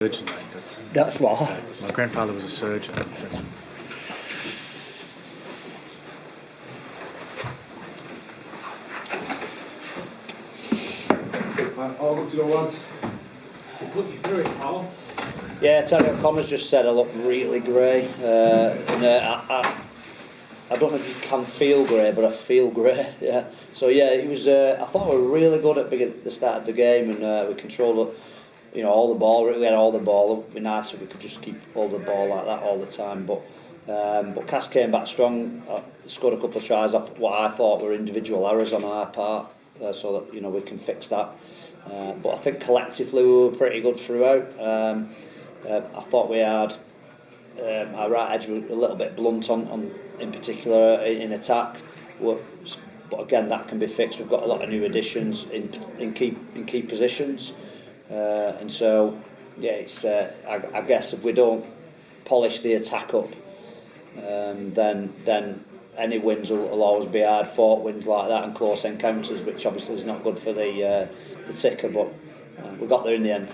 Surgeon, That's what. my grandfather was a surgeon. All good to go, lads. We'll put you through it, Paul. Yeah, Terry O'Connor's just said I look really grey. I don't know if you can feel grey, but I feel grey. Yeah. So yeah, it was. I thought we were really good at the start of the game, and we controlled, all the ball. We had all the ball. It would be nice if we could just keep all the ball like that all the time. But Cass came back strong. Scored a couple of tries off what I thought were individual errors on our part, so that we can fix that. But I think collectively we were pretty good throughout. I thought we had our right edge was a little bit blunt on in particular in attack, but again that can be fixed. We've got a lot of new additions in key positions, and so yeah, it's I guess if we don't polish the attack up, then any wins will always be hard fought wins like that and close encounters, which obviously is not good for the ticker, but we got there in the end.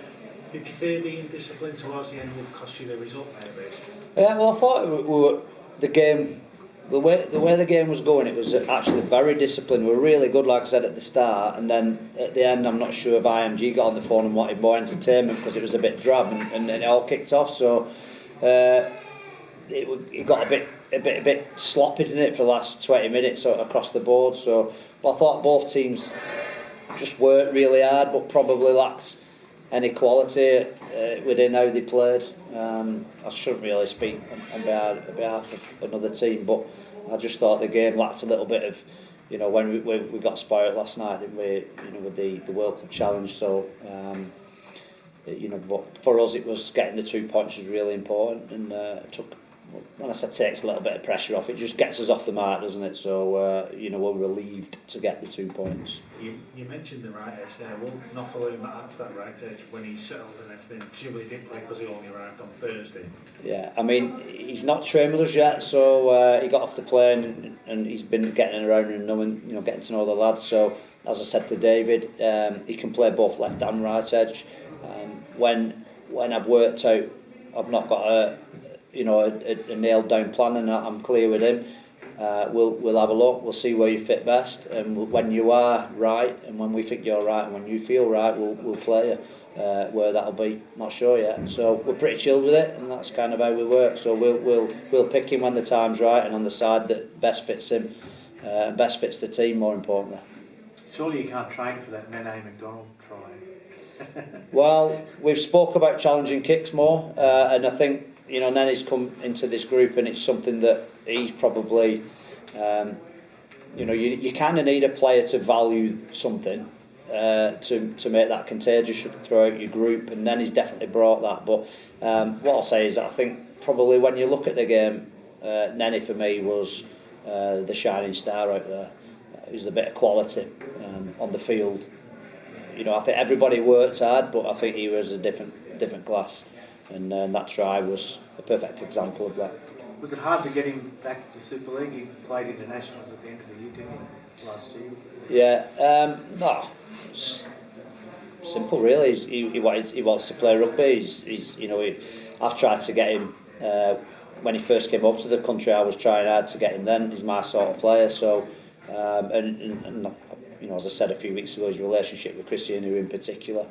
Did you fear being disciplined towards the end would cost you the result, maybe? Yeah, well, I thought the way the game was going, it was actually very disciplined. We were really good, like I said at the start, and then at the end, I'm not sure if IMG got on the phone and wanted more entertainment because it was a bit drab, and it all kicked off. So it got a bit sloppy, didn't it, for the last 20 minutes across the board. So, but I thought both teams just worked really hard, but probably lacked any quality within how they played. I shouldn't really speak on behalf of another team, but I just thought the game lacked a little bit of, when we got spoiled last night, didn't we? With the World Cup Challenge. So, but for us, it was getting the 2 points was really important, and it took. When I say takes a little bit of pressure off, it just gets us off the mark, doesn't it? So we're relieved to get the 2 points. You mentioned the right edge there. Well, not following Matt's that right edge when he settled and everything. Presumably he didn't play because he only arrived on Thursday. Yeah, I mean he's not trained with us yet, so he got off the plane and he's been getting around and knowing, getting to know the lads. So as I said to David, he can play both left and right edge. When I've worked out, I've not got a nailed down plan, and I'm clear with him. We'll have a look. We'll see where you fit best, and when you are right, and when we think you're right, and when you feel right, we'll play you. Where that'll be, not sure yet. So we're pretty chilled with it, and that's kind of how we work. So we'll pick him when the time's right, and on the side that best fits him, and best fits the team. More importantly. Surely you can't train for that Nene McDonald try. Well, we've spoke about challenging kicks more, and I think. Nene's come into this group, and it's something that he's probably, you kind of need a player to value something to make that contagious throughout your group, and Nene's definitely brought that. But what I'll say is that I think probably when you look at the game, Nene for me was the shining star out there. He was a bit of quality on the field. I think everybody worked hard, but I think he was a different class. And that try was a perfect example of that. Was it hard to get him back to Super League? He played internationals at the end of the year, didn't he, last year? Yeah, no, it's simple really. He wants to play rugby. I've tried to get him when he first came up to the country. I was trying hard to get him then. He's my sort of player. So, and as I said a few weeks ago, his relationship with Christian in particular,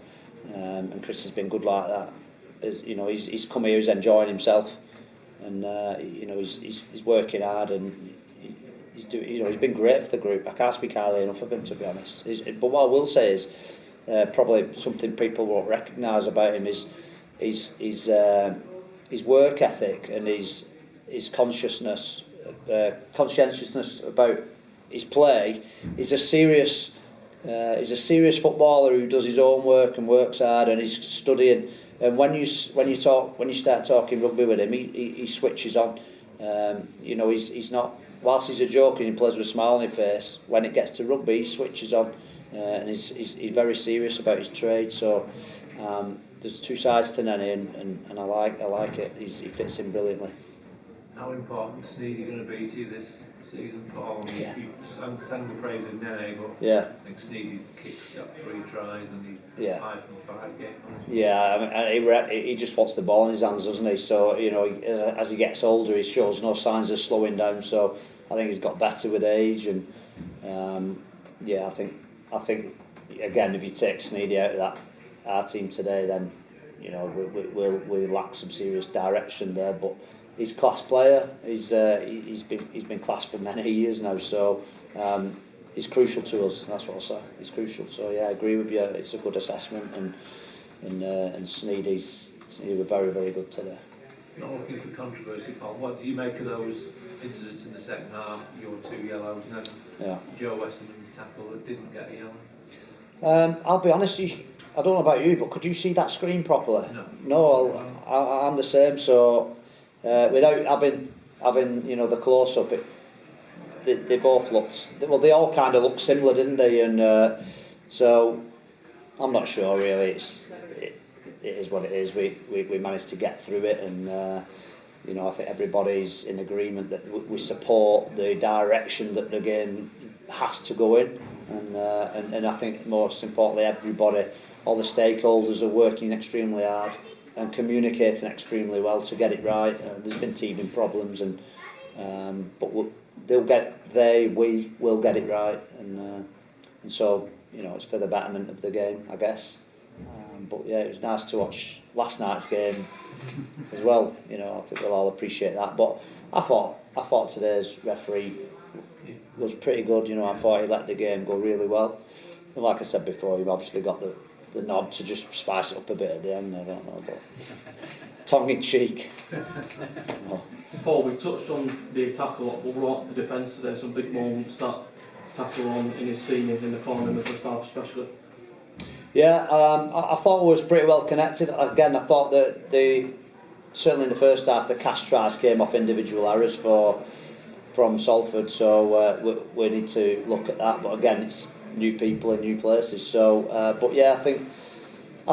and Chris has been good like that. He's come here, he's enjoying himself, and he's working hard, and he's been great for the group. I can't speak highly enough of him, to be honest. But what I will say is probably something people won't recognise about him is his work ethic and his conscientiousness about his play. He's a serious footballer who does his own work and works hard, and he's studying. And when you start talking rugby with him, he switches on. He's not. Whilst he's a joker and he plays with a smile on his face, when it gets to rugby, he switches on, and he's very serious about his trade. So there's two sides to Nene, and I like it. He fits in brilliantly. How important is Sneedy going to be to you this season, Paul. Yeah. He sang the praise of Nene, but Yeah. I think Sneady's kicks got 3 tries and he's Yeah. 5 from 5 games. Yeah, I mean, and he just wants the ball in his hands, doesn't he? So, you know, as he gets older, he shows no signs of slowing down. So, I think he's got better with age, and yeah, I think again, if you take Sneedy out of our team today, then you know we lack some serious direction there. But he's a class player. He's been class for many years now. So. He's crucial to us. That's what I'll say. He's crucial. So yeah, I agree with you. It's a good assessment, and Sneedy were very, very good today. Not looking for controversy, Paul. What do you make of those incidents in the second half? Your 2 yellows, and then Joe Westerman's tackle that didn't get a yellow. I'll be honest. I don't know about you, but could you see that screen properly? No. No, I'm the same. So without having you know the close up, they both looked, well, they all kind of looked similar, didn't they? And so I'm not sure really. It is what it is. We managed to get through it, and you know, I think everybody's in agreement that we support the direction that the game has to go in, and I think most importantly, everybody, all the stakeholders are working extremely hard and communicating extremely well to get it right. There's been teething problems, and but we will get it right, and so you know it's for the betterment of the game, I guess. But yeah, it was nice to watch last night's game as well. You know, I think we'll all appreciate that. But I thought today's referee was pretty good. You know, I thought he let the game go really well. And like I said before, you've obviously got the nod to just spice it up a bit at the end. I don't know, but tongue in cheek. No. Paul, we touched on the attack a lot, but what about the defence today? Some big moments, that tackle on in his senior in the corner in the first half especially. Yeah, I thought it was pretty well connected. Again, I thought that certainly in the first half the cast tries came off individual errors from Salford, so we need to look at that. But again, it's new people in new places. So, but yeah, I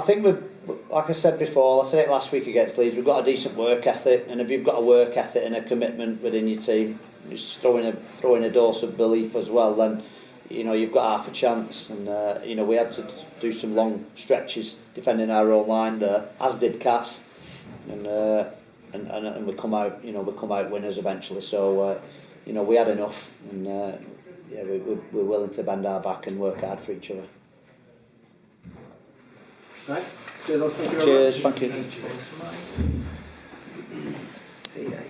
think we've, like I said before, I said it last week against Leeds, we've got a decent work ethic, and if you've got a work ethic and a commitment within your team, just throwing a dose of belief as well, then you know you've got half a chance. And you know we had to do some long stretches defending our own line there, as did Cass, and we come out winners eventually. So you know we had enough, and yeah, we're willing to bend our back and work hard for each other. Right. Cheers, thank you very much. Cheers, thank you.